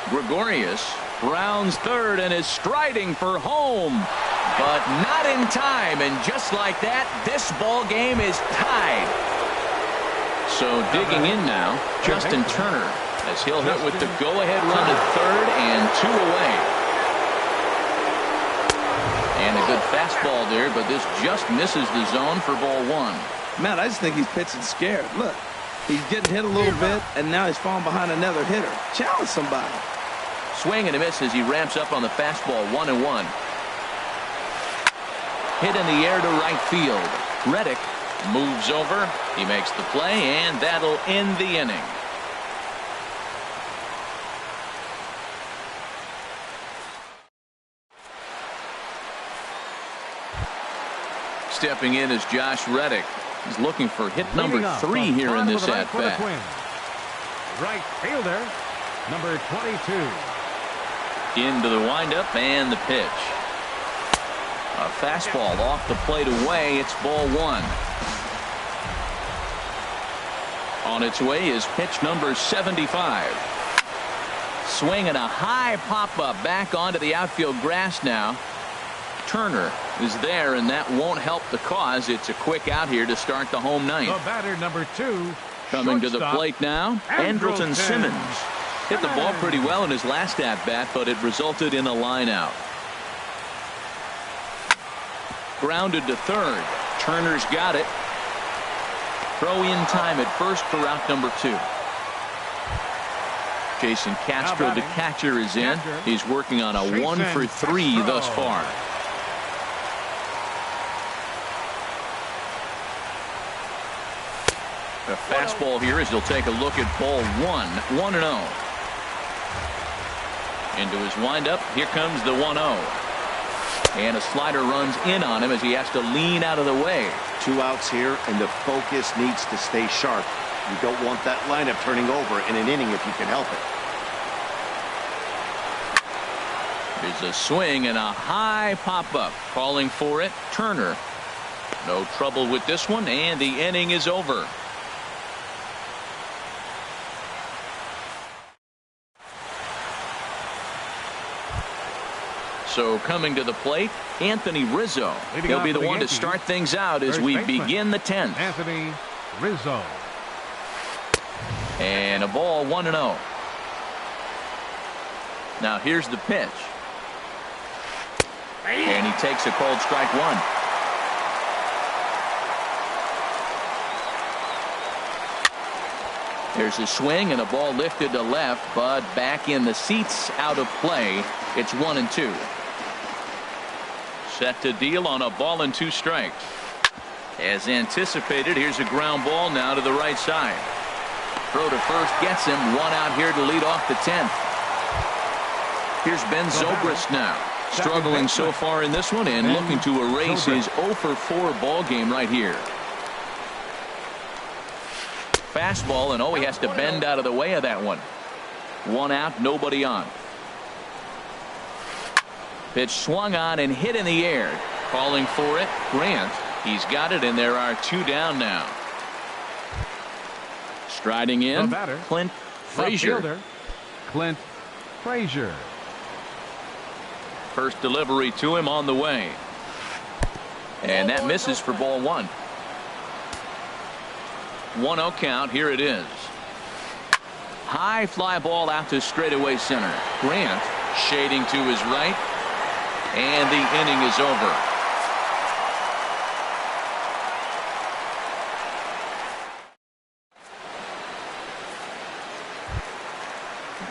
Gregorius rounds third and is striding for home. But not in time. And just like that, this ball game is tied. So digging in now, Justin Turner, as he'll hit with the go-ahead run at third and 2 away. And a good fastball there, but this just misses the zone for ball 1. Man, I just think he's pitching scared. Look, he's getting hit a little bit, and now he's falling behind another hitter. Challenge somebody. Swing and a miss as he ramps up on the fastball. 1-1. Hit in the air to right field. Reddick moves over. He makes the play, and that'll end the inning. stepping in is Josh Reddick. He's looking for hit number 3 here in this at-bat. Right fielder, number 22. Into the windup and the pitch. A fastball off the plate away. It's ball 1. On its way is pitch number 75. Swing and a high pop-up back onto the outfield grass now. Turner is there, and that won't help the cause. It's a quick out here to start the home ninth. The batter, number 2. Coming to the plate now, Andrelton Simmons. Hit the ball pretty well in his last at-bat, but it resulted in a line out. Grounded to third. Turner's got it. Throw in time at first for out number 2. Jason Castro, the catcher, is in. He's working on a 1-for-3 thus far. A fastball here as he'll take a look at ball 1. 1-0. Into his windup. Here comes the 1-0. And a slider runs in on him as he has to lean out of the way. 2 outs here, and the focus needs to stay sharp. You don't want that lineup turning over in an inning if you can help it. There's a swing and a high pop-up. Calling for it, Turner. No trouble with this one, and the inning is over. So coming to the plate, Anthony Rizzo. He'll be the one to start things out as we begin the 10th. Anthony Rizzo. And a ball, 1-0. Now here's the pitch. And he takes a called strike 1. There's a swing and a ball lifted to left, but back in the seats, out of play. It's 1-2. Set to deal on a ball and 2 strikes. As anticipated, here's a ground ball now to the right side. Throw to first gets him. 1 out here to lead off the 10th. Here's Ben Zobrist now. Struggling so far in this one and looking to erase his 0-for-4 ball game right here. Fastball, and he has to bend out of the way of that one. 1 out, nobody on. Pitch swung on and hit in the air. Calling for it, Grant. He's got it, and there are 2 down now. Striding in, Clint Frazier. Clint Frazier. First delivery to him on the way. And that misses for ball 1. 1-0 count. Here it is. High fly ball out to straightaway center. Grant shading to his right. And the inning is over.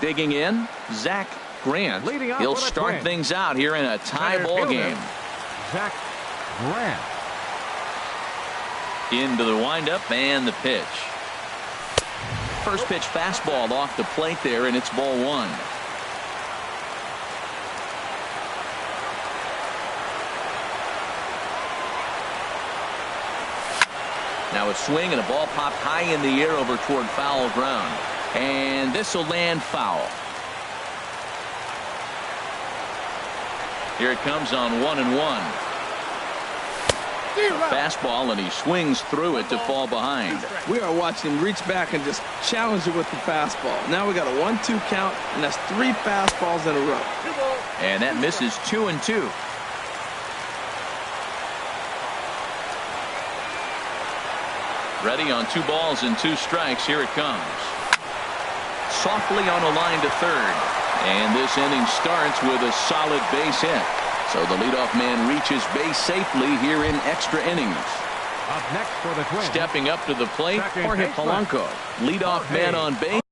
Digging in, Zach Grant. He'll start things out here in a tie ball game. Zach Grant. Into the windup and the pitch. First pitch fastball off the plate there, and it's ball 1. Now a swing and a ball popped high in the air over toward foul ground. And this will land foul. Here it comes on 1-1. A fastball, and he swings through it to fall behind. We are watching him reach back and just challenge it with the fastball. Now we got a 1-2 count, and that's 3 fastballs in a row. And that misses 2-2. Ready on 2 balls and 2 strikes. Here it comes. Softly on a line to third. And this inning starts with a solid base hit. So the leadoff man reaches base safely here in extra innings. Up next for the Twins. Stepping up to the plate, Jorge Polanco. Leadoff man on base.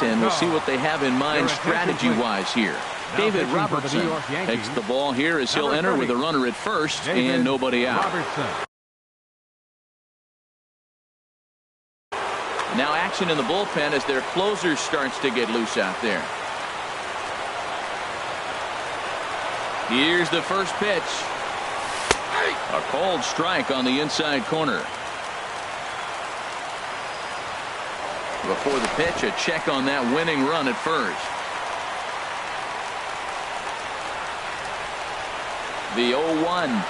And we'll see what they have in mind strategy-wise here. David Robertson takes the ball here as he'll enter with a runner at first and nobody out. Now action in the bullpen as their closer starts to get loose out there. Here's the first pitch. A cold strike on the inside corner. Before the pitch, a check on that winning run at first. The 0-1.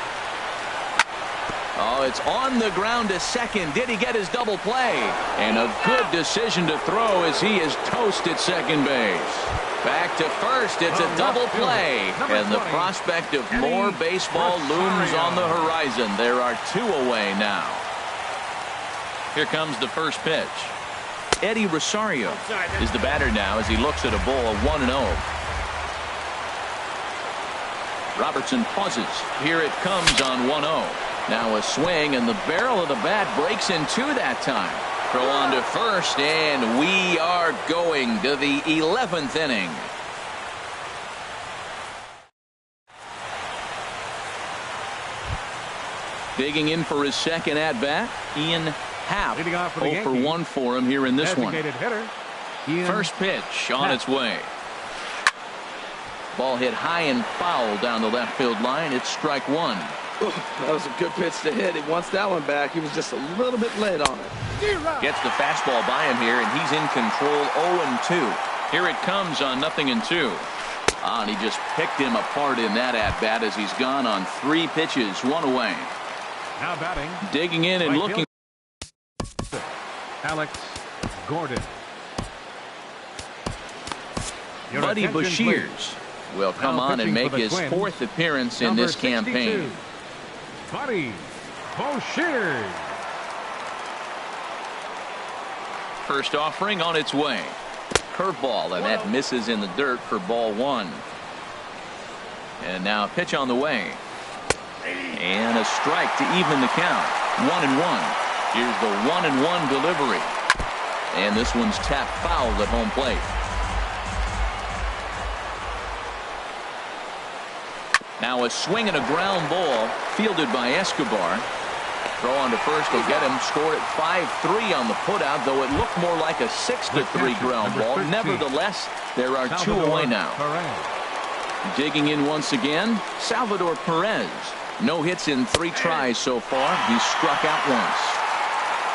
Oh, it's on the ground to second. Did he get his double play? And a good decision to throw as he is toast at second base. Back to first. It's a double play. And the prospect of more baseball looms on the horizon. There are 2 away now. Here comes the first pitch. Eddie Rosario is the batter now as he looks at a ball of 1-0. Robertson pauses. Here it comes on 1-0. Now a swing, and the barrel of the bat breaks in 2 that time. Throw on to first, and we are going to the 11th inning. Digging in for his second at-bat, Ian Happ. 0 for 1 for him here in this one. First pitch on its way. Ball hit high and foul down the left field line. It's strike 1. Ooh, that was a good pitch to hit. He wants that one back. He was just a little bit late on it. Gets the fastball by him here, and he's in control. 0-2. Here it comes on 0-2. And he just picked him apart in that at-bat as he's gone on 3 pitches, 1 away. Now batting. Digging in and looking. Alex Gordon. Buddy Bashirs will come on and make his 4th appearance in this campaign. Buddy Bashirs. First offering on its way. Curveball, and that misses in the dirt for ball 1. And now a pitch on the way. And a strike to even the count. 1-1. Here's the 1-1 delivery. And this one's tapped foul at home plate. Now a swing and a ground ball fielded by Escobar. Throw on to first will get him. Scored at 5-3 on the putout, though it looked more like a 6-3 ground ball. Nevertheless, there are 2 away now. Digging in once again, Salvador Perez. No hits in 3 tries so far. He's struck out once.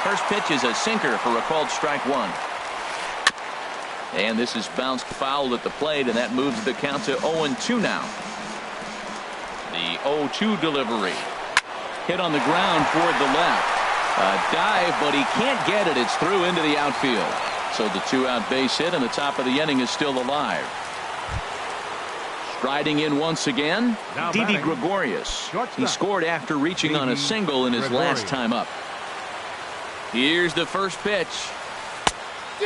First pitch is a sinker for a called strike 1. And this is bounced foul at the plate, and that moves the count to 0-2 now. The 0-2 delivery. Hit on the ground toward the left. A dive, but he can't get it. It's through into the outfield. So the 2-out base hit, and the top of the inning is still alive. Striding in once again, Didi Gregorius. He scored after reaching on a single in his last time up. Here's the first pitch.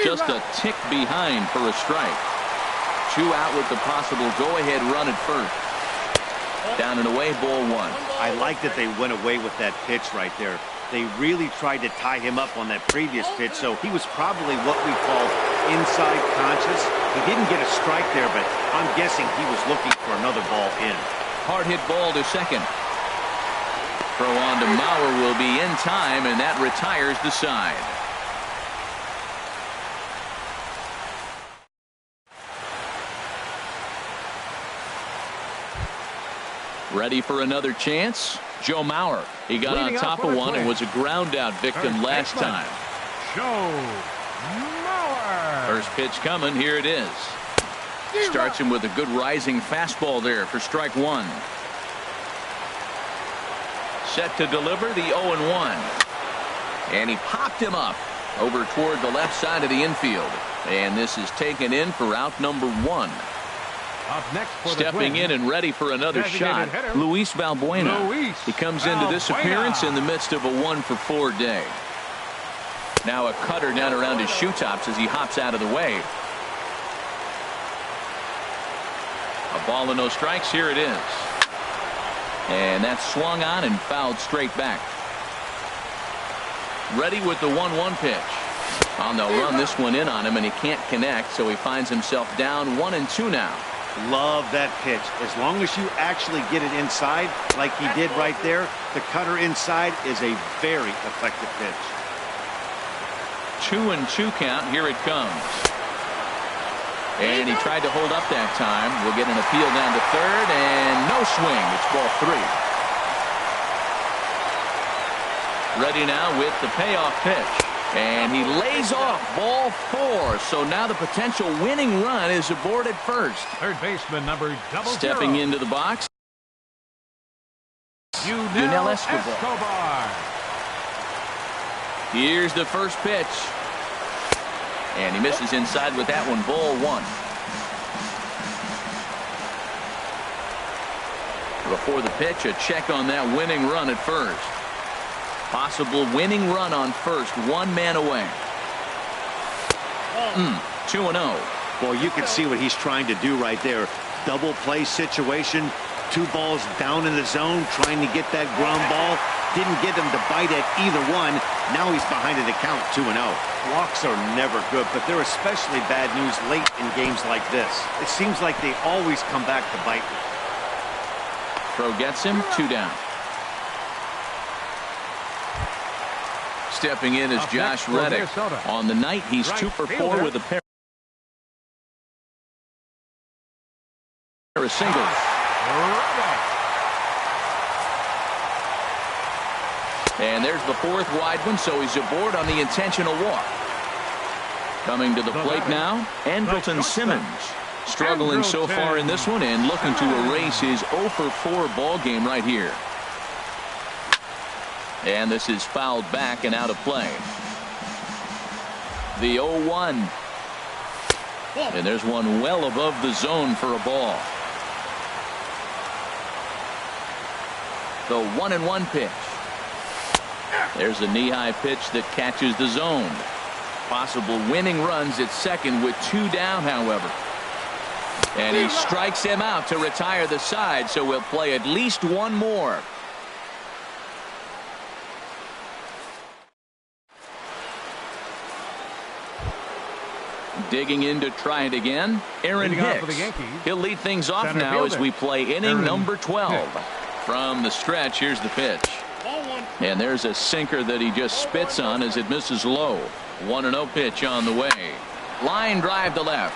Just a tick behind for a strike. 2 out with the possible go-ahead run at first. Down and away, ball 1. I like that they went away with that pitch right there. They really tried to tie him up on that previous pitch, so he was probably what we call inside conscious. He didn't get a strike there, but I'm guessing he was looking for another ball in. Hard hit ball to second. Throw on to Mauer will be in time, and that retires the side. Ready for another chance? Joe Mauer. He got on top of one and was a ground out victim last time. Joe Mauer. First pitch coming. Here it is. Starts him with a good rising fastball there for strike 1. Set to deliver the 0-1. And he popped him up over toward the left side of the infield. And this is taken in for out number 1. Up next for stepping in and ready for another shot, Luis Valbuena. He comes into this appearance in the midst of a 1-for-4 day. Now a cutter down around his shoe tops as he hops out of the way. A ball and no strikes. Here it is. And that's swung on and fouled straight back. Ready with the 1-1 pitch. Oh, they'll run this one in on him, and he can't connect, so he finds himself down 1-2 now. Love that pitch. As long as you actually get it inside, like he did right there, the cutter inside is a very effective pitch. 2-2 count. Here it comes. And he tried to hold up that time. We'll get an appeal down to third, and no swing. It's ball 3. Ready now with the payoff pitch. And he lays off ball 4. So now the potential winning run is aboard at first. Third baseman number 00. Stepping into the box. Yunel Escobar. Here's the first pitch. And he misses inside with that one. Ball 1. Before the pitch, a check on that winning run at first. Possible winning run on first, 1 man away. 2-0. Well, you can see what he's trying to do right there. Double play situation, 2 balls down in the zone, trying to get that ground ball. Didn't get him to bite at either one. Now he's behind in the count, 2-0. Walks are never good, but they're especially bad news late in games like this. It seems like they always come back to bite me. Throw gets him, 2 down. Stepping in is Josh Reddick. On the night, he's 2 for 4 with a pair of singles. And there's the 4th wide one, so he's aboard on the intentional walk. Coming to the plate now, Andrelton Simmons. Struggling so far in this one and looking to erase his 0 for 4 ball game right here. And this is fouled back and out of play. The 0-1. And there's one well above the zone for a ball. The 1-1 pitch. There's a knee-high pitch that catches the zone. Possible winning runs at second with 2 down, however. And he strikes him out to retire the side, so we'll play at least 1 more. Digging in to try it again, Aaron Hicks. He'll lead things off now as we play inning number 12. From the stretch, here's the pitch. And there's a sinker that he just spits on as it misses low. 1-0 pitch on the way. Line drive to left.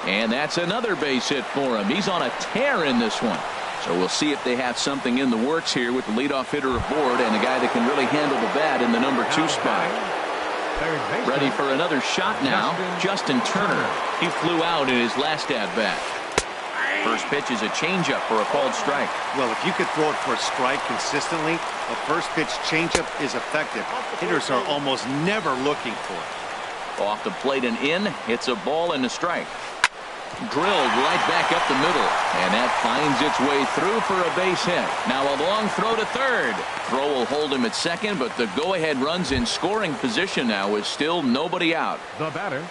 And that's another base hit for him. He's on a tear in this one. So we'll see if they have something in the works here with the leadoff hitter aboard and a guy that can really handle the bat in the number 2 spot. Ready for another shot now, Justin Turner. He flew out in his last at-bat. First pitch is a changeup for a called strike. Well, if you could throw it for a strike consistently, a first pitch changeup is effective. Hitters are almost never looking for it. Off the plate and in, hits a ball and a strike. Drilled right back up the middle, and that finds its way through for a base hit. Now a long throw to third. Throw will hold him at second, but the go-ahead runs in scoring position now is still nobody out. The batter,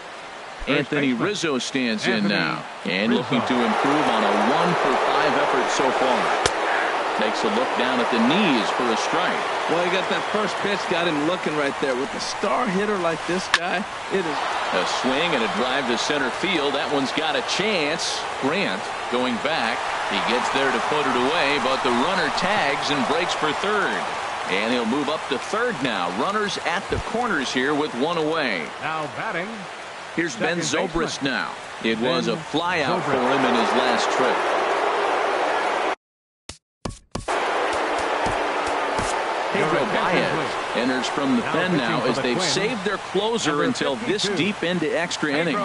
Anthony Rizzo stands in now, and looking to improve on a 1 for 5 effort so far. Takes a look down at the knees for a strike. Well, he got that first pitch, got him looking right there. With a star hitter like this guy, it is a swing and a drive to center field. That one's got a chance. Grant going back. He gets there to put it away, but the runner tags and breaks for third. And he'll move up to third now. Runners at the corners here with 1 away. now batting. Here's Ben Zobrist now. It was a flyout for him in his last trip. Pedro Baez enters from the pen now as they've saved their closer until this deep into extra innings.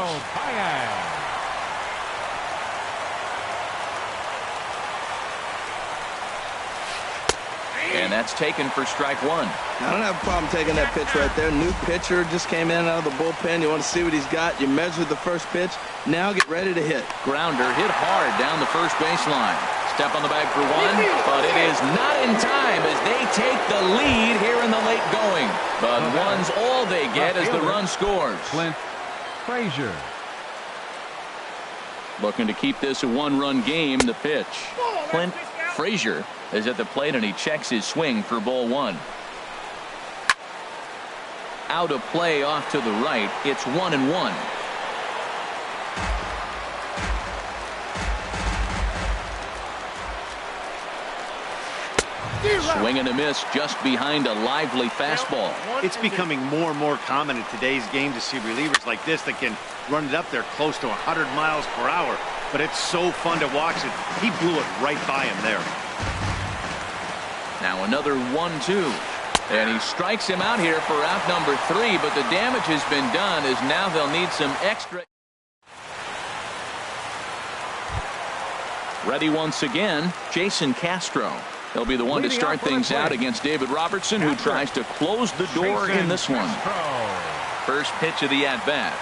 And that's taken for strike 1. I don't have a problem taking that pitch right there. New pitcher just came in out of the bullpen. You want to see what he's got. You measure the first pitch. Now get ready to hit. Grounder hit hard down the first baseline. Step on the bag for 1, but it is not in time as they take the lead here in the late going. But 1's all they get as the run scores. Clint Frazier. Looking to keep this a 1-run game. The pitch. Clint Frazier is at the plate and he checks his swing for ball 1. Out of play off to the right. It's 1-1. Swing and a miss just behind a lively fastball. It's becoming more and more common in today's game to see relievers like this that can run it up there close to 100 miles per hour. But it's so fun to watch it. He blew it right by him there. Now another 1-2. And he strikes him out here for out number 3, but the damage has been done as now they'll need some extra. Ready once again, Jason Castro. He'll be the one to start things out against David Robertson, who tries to close the door in this one. First pitch of the at-bat.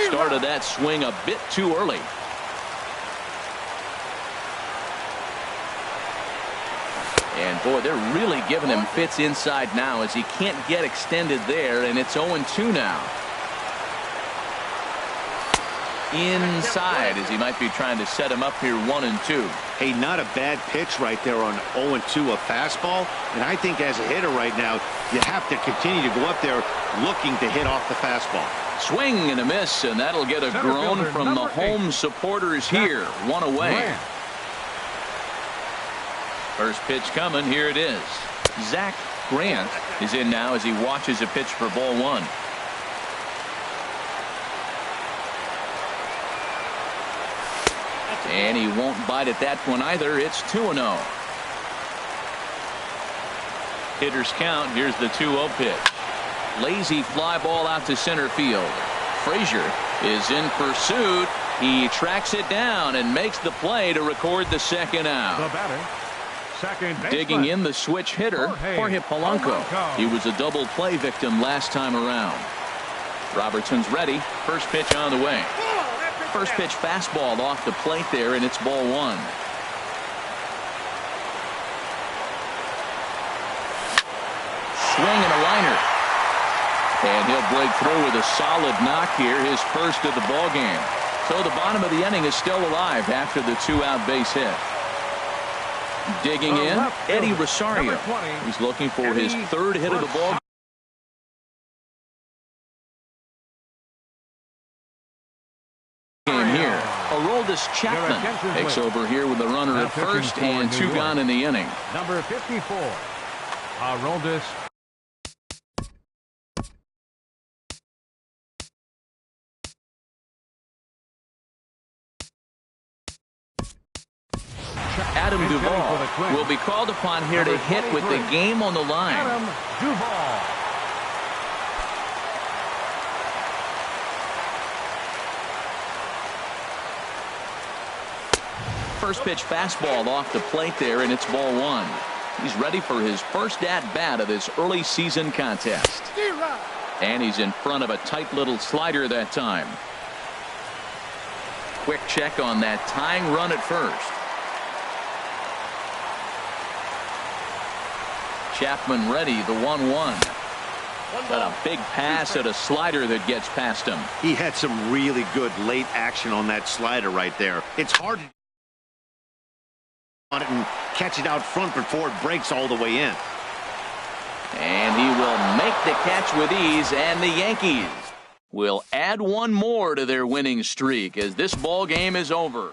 Started that swing a bit too early. And boy, they're really giving him fits inside now as he can't get extended there, and it's 0-2 now. Inside as he might be trying to set him up here 1-2. Hey, not a bad pitch right there on 0-2, a fastball. And I think as a hitter right now, you have to continue to go up there looking to hit off the fastball. Swing and a miss, and that'll get a groan from the home supporters here. One away. First pitch coming. Here it is. Zach Grant is in now as he watches a pitch for ball 1. And he won't bite at that one either. It's 2-0. Hitters count. Here's the 2-0 pitch. Lazy fly ball out to center field. Frazier is in pursuit. He tracks it down and makes the play to record the second out. The batter, second baseman. Digging in the switch hitter, Jorge Polanco. He was a double play victim last time around. Robertson's ready. First pitch on the way. First pitch fastball off the plate there, and it's ball 1. Swing and a liner. And he'll break through with a solid knock here, his first of the ball game. So the bottom of the inning is still alive after the 2-out base hit. Digging in, Eddie Rosario. He's looking for his third hit of the ball game here. Aroldis Chapman takes over here with a runner at first and 2 gone in the inning. Number 54, Aroldis. Adam Duvall will be called upon here to hit with the game on the line. Adam Duvall. First pitch fastball off the plate there, and it's ball 1. He's ready for his first at-bat of this early season contest. And he's in front of a tight little slider that time. Quick check on that tying run at first. Chapman ready, the 1-1. But a big pass at a slider that gets past him. He had some really good late action on that slider right there. It's hard to on it and catch it out front before it breaks all the way in. And he will make the catch with ease, and the Yankees will add one more to their winning streak as this ball game is over.